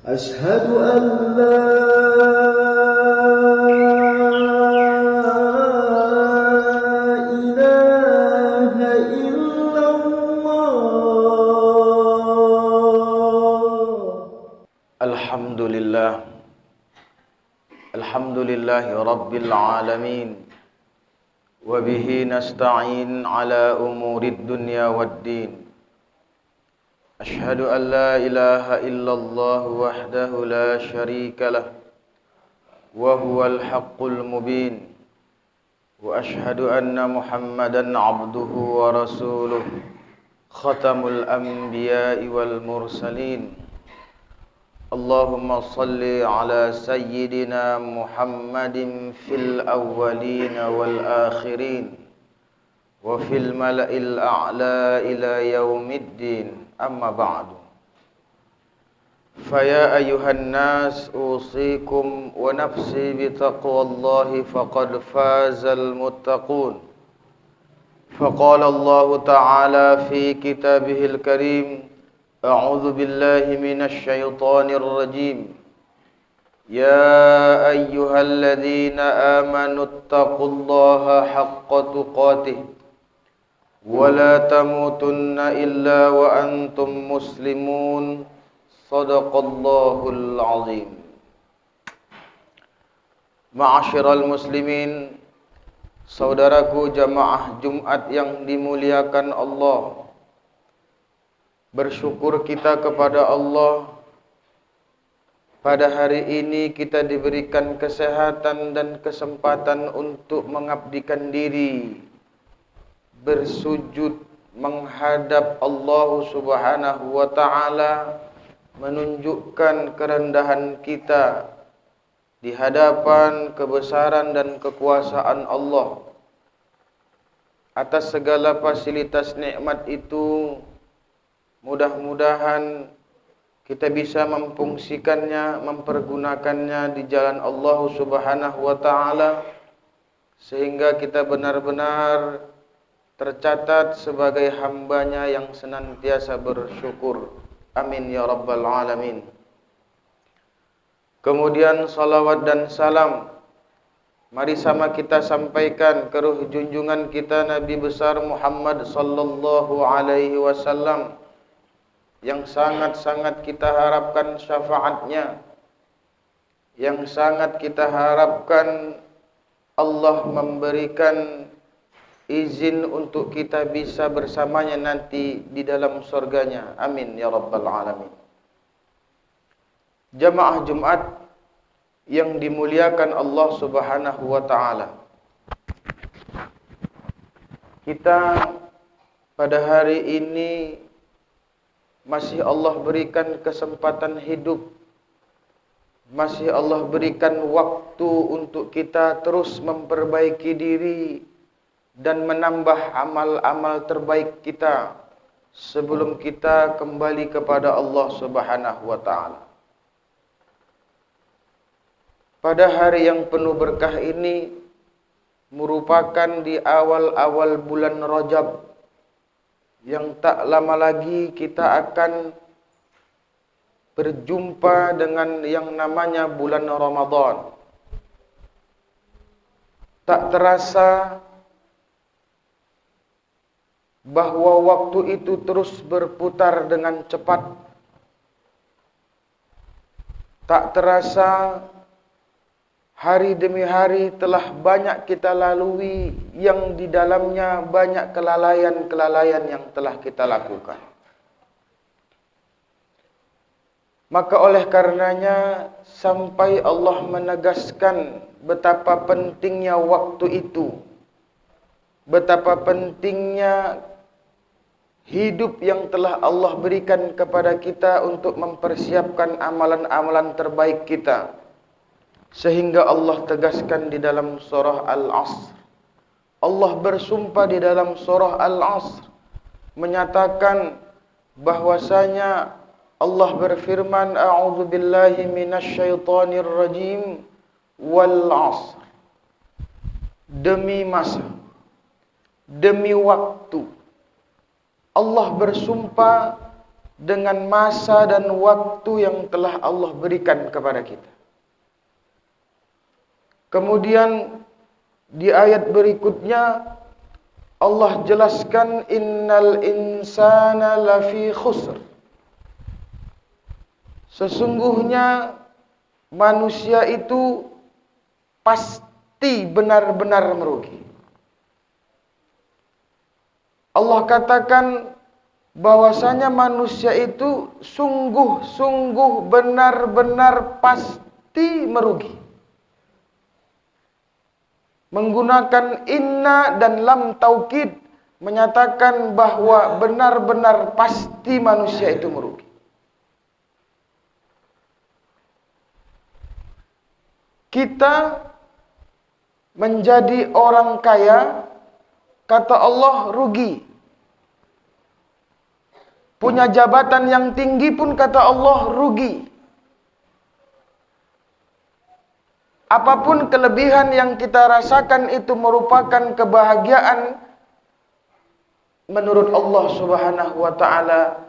أشهد أن لا إله إلا الله. الحمد لله رب العالمين وبه نستعين على أمور الدنيا والدين. أشهد أن لا إله إلا الله وحده لا شريك له وهو الحق المبين، وأشهد أن محمدا عبده ورسوله ختم الأنبياء والمرسلين. اللهم صل على سيدنا محمد في الأولين والآخرين وفي الملأ الأعلى إلى يوم الدين. أما بعد، فيا أيها الناس أوصيكم ونفسي بتقوى الله فقد فاز المتقون. فقال الله تعالى في كتابه الكريم: أعوذ بالله من الشيطان الرجيم. يا أيها الذين آمنوا اتقوا الله حق تقاته ولا تموتن إلا وأنتم مسلمون. صدق الله العظيم. Ma'asyiral muslimin, saudaraku jamaah Jumat yang dimuliakan Allah, bersyukur kita kepada Allah. Pada hari ini kita diberikan kesehatan dan kesempatan untuk mengabdikan diri, bersujud menghadap Allah Subhanahu wa ta'ala, menunjukkan kerendahan kita di hadapan kebesaran dan kekuasaan Allah. Atas segala fasilitas nikmat itu, mudah-mudahan kita bisa memfungsikannya, mempergunakannya di jalan Allah Subhanahu wa ta'ala, sehingga kita benar-benar tercatat sebagai hambanya yang senantiasa bersyukur. Amin ya rabbal alamin. Kemudian salawat dan salam mari sama kita sampaikan ke ruh junjungan kita Nabi besar Muhammad sallallahu alaihi wasallam, yang sangat-sangat kita harapkan syafaatnya, yang sangat kita harapkan Allah memberikan izin untuk kita bisa bersamanya nanti di dalam surganya. Amin ya rabbal alamin. Jamaah Jumat yang dimuliakan Allah Subhanahu wa ta'ala, kita pada hari ini masih Allah berikan kesempatan hidup, masih Allah berikan waktu untuk kita terus memperbaiki diri dan menambah amal-amal terbaik kita sebelum kita kembali kepada Allah Subhanahu wa ta'ala. Pada hari yang penuh berkah ini merupakan di awal-awal bulan Rajab, yang tak lama lagi kita akan berjumpa dengan yang namanya bulan Ramadan. Tak terasa bahwa waktu itu terus berputar dengan cepat. Tak terasa hari demi hari telah banyak kita lalui, yang di dalamnya banyak kelalaian-kelalaian yang telah kita lakukan. Maka oleh karenanya, sampai Allah menegaskan betapa pentingnya waktu itu, betapa pentingnya hidup yang telah Allah berikan kepada kita untuk mempersiapkan amalan-amalan terbaik kita, sehingga Allah tegaskan di dalam surah Al-Asr. Allah bersumpah di dalam surah Al-Asr menyatakan bahwasanya Allah berfirman, A'udzu billahi minasyaitonir rajim, wal 'asr. Demi masa, demi waktu, Allah bersumpah dengan masa dan waktu yang telah Allah berikan kepada kita. Kemudian di ayat berikutnya Allah jelaskan innal insana lafi khusr. Sesungguhnya manusia itu pasti benar-benar merugi. Allah katakan bahwasanya manusia itu sungguh-sungguh benar-benar pasti merugi. Menggunakan inna dan lam taukid menyatakan bahwa benar-benar pasti manusia itu merugi. Kita menjadi orang kaya, kata Allah, rugi. Punya jabatan yang tinggi pun kata Allah rugi. Apapun kelebihan yang kita rasakan itu merupakan kebahagiaan menurut Allah Subhanahu wa taala,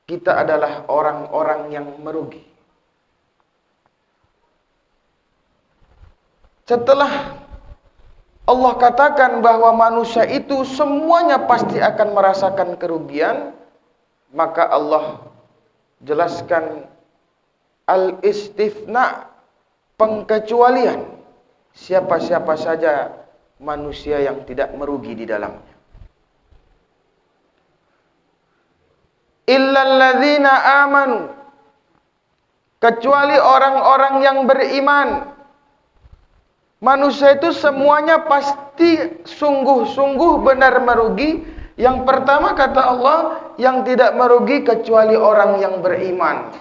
kita adalah orang-orang yang merugi. Setelah Allah katakan bahwa manusia itu semuanya pasti akan merasakan kerugian, maka Allah jelaskan al-istifna, pengkecualian. Siapa-siapa saja manusia yang tidak merugi di dalamnya. Illalladzina amanu, kecuali orang-orang yang beriman. Manusia itu semuanya pasti sungguh-sungguh benar merugi. Yang pertama kata Allah, yang tidak merugi kecuali orang yang beriman.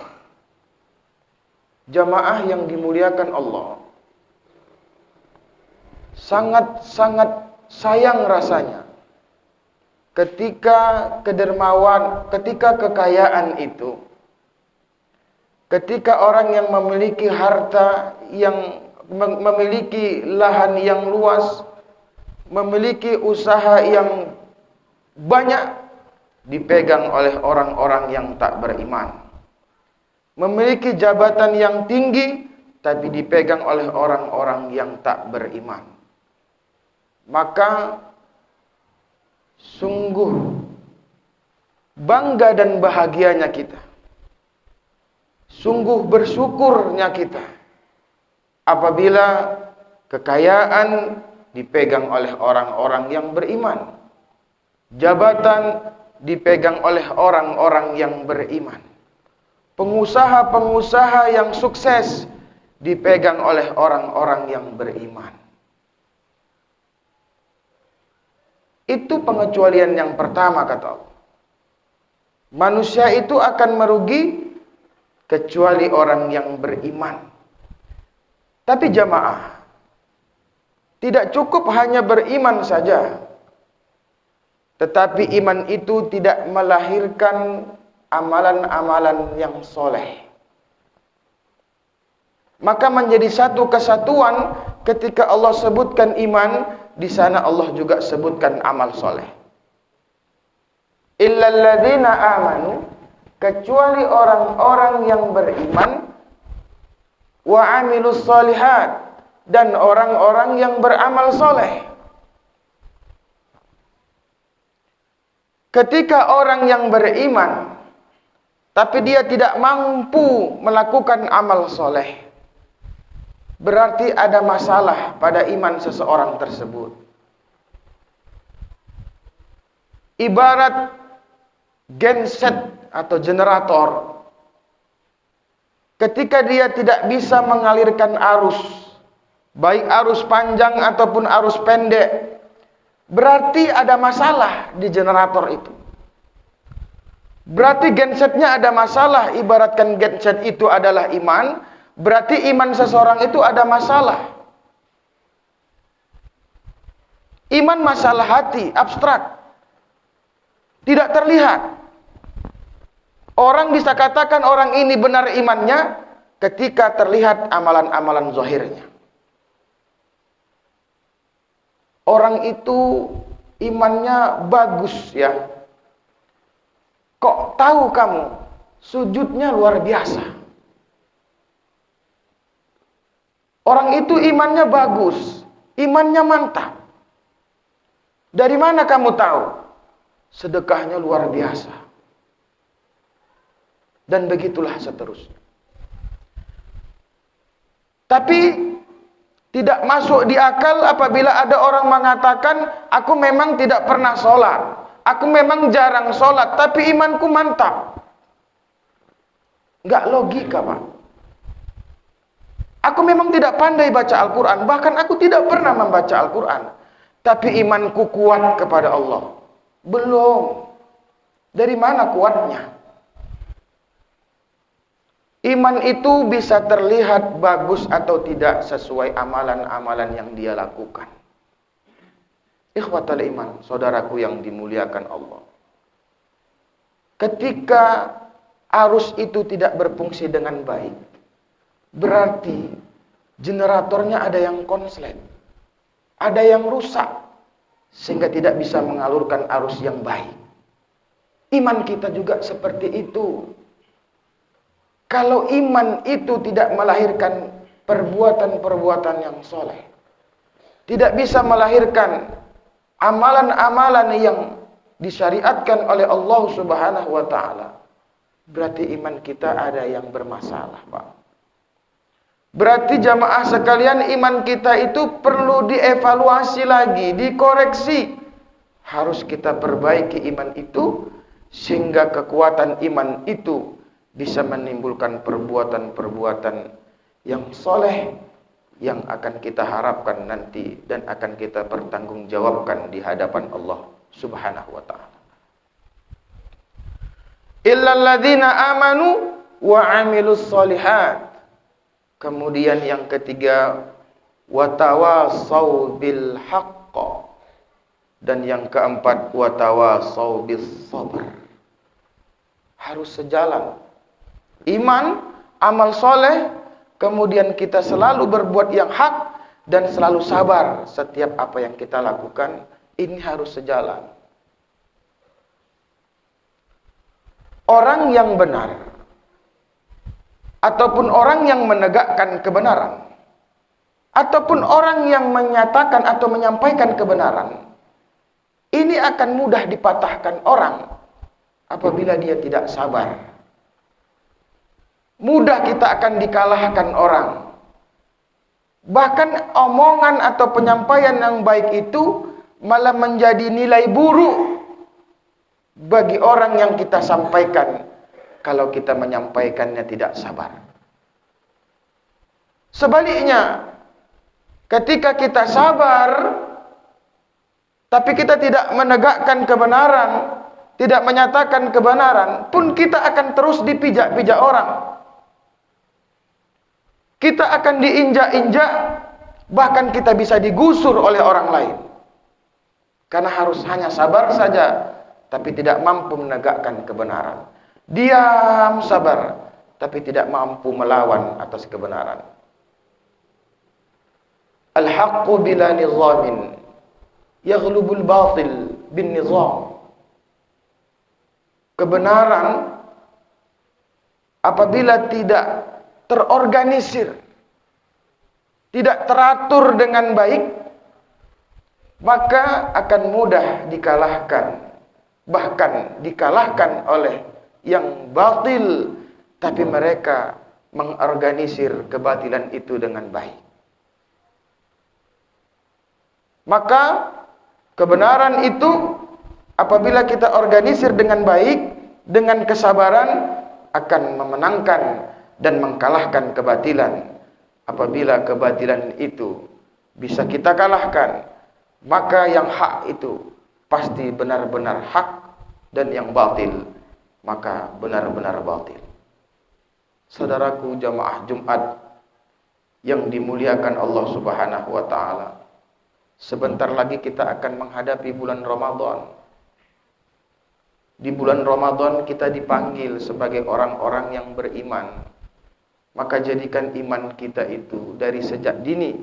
Jamaah yang dimuliakan Allah, sangat-sangat sayang rasanya ketika kedermawan, ketika kekayaan itu, ketika orang yang memiliki harta, yang memiliki lahan yang luas, memiliki usaha yang banyak, dipegang oleh orang-orang yang tak beriman. Memiliki jabatan yang tinggi, tapi dipegang oleh orang-orang yang tak beriman. Maka sungguh bangga dan bahagianya kita, sungguh bersyukurnya kita apabila kekayaan dipegang oleh orang-orang yang beriman, jabatan dipegang oleh orang-orang yang beriman, pengusaha-pengusaha yang sukses dipegang oleh orang-orang yang beriman. Itu pengecualian yang pertama kata Allah. Manusia itu akan merugi kecuali orang yang beriman. Tapi jamaah, tidak cukup hanya beriman saja. Tetapi iman itu tidak melahirkan amalan-amalan yang soleh. Maka menjadi satu kesatuan ketika Allah sebutkan iman, di sana Allah juga sebutkan amal soleh. Illalladzina amanu, kecuali orang-orang yang beriman, wa amilus solihat, dan orang-orang yang beramal soleh. Ketika orang yang beriman tapi dia tidak mampu melakukan amal soleh, berarti ada masalah pada iman seseorang tersebut. Ibarat genset atau generator, ketika dia tidak bisa mengalirkan arus, baik arus panjang ataupun arus pendek, berarti ada masalah di generator itu. Berarti gensetnya ada masalah. Ibaratkan genset itu adalah iman, berarti iman seseorang itu ada masalah. Iman masalah hati, abstrak, tidak terlihat. Orang bisa katakan orang ini benar imannya ketika terlihat amalan-amalan zahirnya. Orang itu imannya bagus ya, Kok tahu kamu sujudnya luar biasa? Orang itu imannya bagus, imannya mantap. Dari mana kamu tahu? Sedekahnya luar biasa. Dan begitulah seterusnya. Tapi tidak masuk di akal apabila ada orang mengatakan, aku memang tidak pernah sholat, aku memang jarang sholat, tapi imanku mantap. Nggak logika, Pak. Aku memang tidak pandai baca Al-Quran, bahkan aku tidak pernah membaca Al-Quran, tapi imanku kuat kepada Allah. Belum. Dari mana kuatnya? Iman itu bisa terlihat bagus atau tidak sesuai amalan-amalan yang dia lakukan. Ikhwatal iman, saudaraku yang dimuliakan Allah. Ketika arus itu tidak berfungsi dengan baik, berarti generatornya ada yang konslet, ada yang rusak, sehingga tidak bisa mengalurkan arus yang baik. Iman kita juga seperti itu. Kalau iman itu tidak melahirkan perbuatan-perbuatan yang soleh, tidak bisa melahirkan amalan-amalan yang disyariatkan oleh Allah Subhanahu wa ta'ala, berarti iman kita ada yang bermasalah, Pak. Berarti jamaah sekalian, iman kita itu perlu dievaluasi lagi, dikoreksi. Harus kita perbaiki iman itu, sehingga kekuatan iman itu bisa menimbulkan perbuatan-perbuatan yang soleh, yang akan kita harapkan nanti dan akan kita pertanggungjawabkan di hadapan Allah Subhanahu wa ta'ala. Illal ladzina amanu wa 'amilus sholihat. Kemudian yang ketiga, watawasau bil haqq. Dan yang keempat, watawasau bis sabr. Harus sejalan. Iman, amal soleh, kemudian kita selalu berbuat yang hak dan selalu sabar setiap apa yang kita lakukan. Ini harus sejalan. Orang yang benar ataupun orang yang menegakkan kebenaran, ataupun orang yang menyatakan atau menyampaikan kebenaran, ini akan mudah dipatahkan orang apabila dia tidak sabar. Mudah kita akan dikalahkan orang. Bahkan omongan atau penyampaian yang baik itu malah menjadi nilai buruk bagi orang yang kita sampaikan, kalau kita menyampaikannya tidak sabar. Sebaliknya, ketika kita sabar, tapi kita tidak menegakkan kebenaran, tidak menyatakan kebenaran, pun kita akan terus dipijak-pijak orang. Kita akan diinjak-injak, bahkan kita bisa digusur oleh orang lain. Karena harus hanya sabar saja, tapi tidak mampu menegakkan kebenaran. Diam sabar, tapi tidak mampu melawan atas kebenaran. Al-haqqu bila nizamin yaghlubul batil bin nizam. Kebenaran apabila tidak terorganisir, tidak teratur dengan baik, maka akan mudah dikalahkan. Bahkan dikalahkan oleh yang batil, tapi mereka mengorganisir kebatilan itu dengan baik. Maka kebenaran itu apabila kita organisir dengan baik, dengan kesabaran, akan memenangkan dan mengalahkan kebatilan. Apabila kebatilan itu bisa kita kalahkan, maka yang hak itu pasti benar-benar hak, dan yang batil maka benar-benar batil. Saudaraku jamaah Jumat yang dimuliakan Allah Subhanahu wa ta'ala, sebentar lagi kita akan menghadapi bulan Ramadan. Di bulan Ramadan kita dipanggil sebagai orang-orang yang beriman. Maka jadikan iman kita itu dari sejak dini,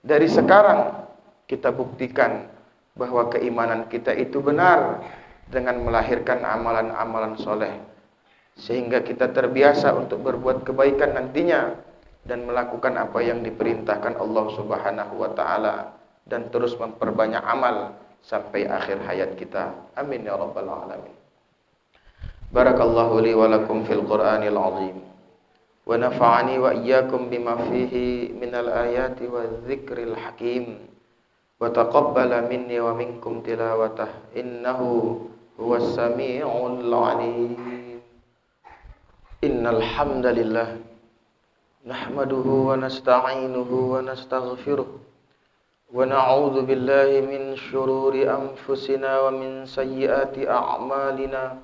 dari sekarang kita buktikan bahwa keimanan kita itu benar, dengan melahirkan amalan-amalan soleh, sehingga kita terbiasa untuk berbuat kebaikan nantinya dan melakukan apa yang diperintahkan Allah Subhanahu wa taala dan terus memperbanyak amal sampai akhir hayat kita. Amin ya rabbal alamin. Barakallahu li wa lakum fil Qur'anil azim. Wa nafa'ani wa iyyakum bima fihi minal ayati wadh-dhikril hakim. Wa taqabbala minni wa minkum tilawatah innahu huwas sami'ul 'alim. Innal hamdalillah nahmaduhu wa nasta'inuhu wa nastaghfiruh wa na'udzu billahi min shururi anfusina wa min sayyiati a'malina.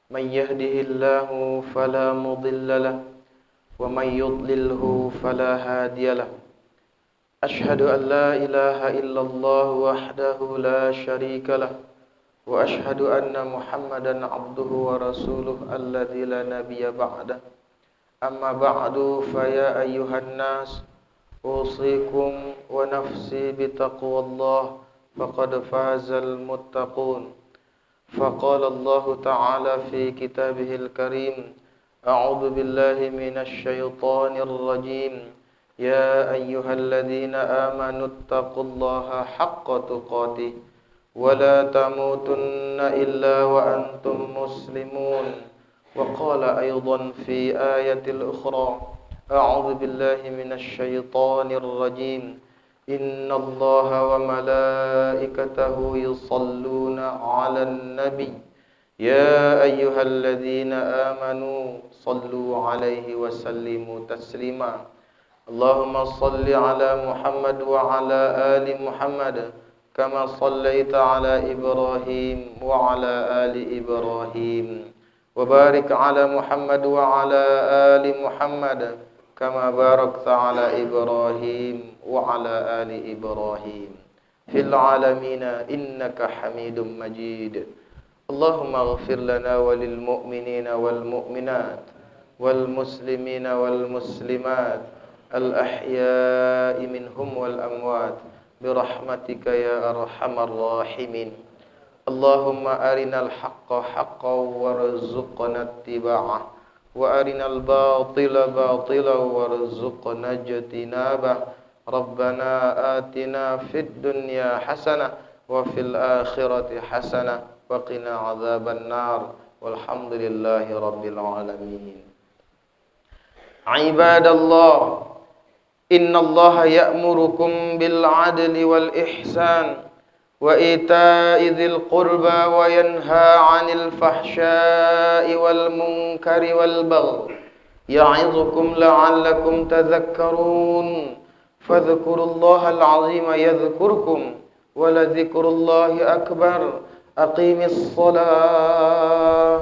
Man yahdihillahu fala mudilla lahu wa man yudlilhu fala hadiya lahu. Ashhadu an la ilaha illallah wahdahu la syarika lahu wa ashhadu anna Muhammadan abduhu wa rasuluh alladzi la nabiyya ba'dah. Amma ba'du fa ya ayyuhan nas usikum wa nafsi bitaqwallah faqad fazal muttaqun. فقال الله تعالى في كتابه الكريم أعوذ بالله من الشيطان الرجيم يا أيها الذين آمنوا اتقوا الله حق تقاته ولا تموتن إلا وأنتم مسلمون. وقال أيضا في آية الأخرى أعوذ بالله من الشيطان الرجيم إن الله وملائكته يصلون على النبي يا أيها الذين آمنوا صلوا عليه وسلموا تسليما. اللهم صل على محمد وعلى آل محمد كما صليت على إبراهيم وعلى آل إبراهيم وبارك على محمد وعلى آل محمد كما باركت على إبراهيم وعلى آل إبراهيم في العالمين إنك حميد مجيد. اللهم اغفر لنا وللمؤمنين والمؤمنات والمسلمين والمسلمات الأحياء منهم والأموات برحمتك يا أرحم الراحمين. اللهم أرنا الحق حقا وارزقنا اتباعه وأرنا الباطل باطلا وارزقنا اجتنابه. ربنا آتنا في الدنيا حسنة وفي الآخرة حسنة وقنا عذاب النار والحمد لله رب العالمين. عباد الله إن الله يأمركم بالعدل والإحسان وإيتاء ذي القربى وينهى عن الفحشاء والمنكر والبغي يعظكم لعلكم تذكرون. فاذكروا الله العظيم يذكركم ولذكر الله أكبر. أقيم الصلاة.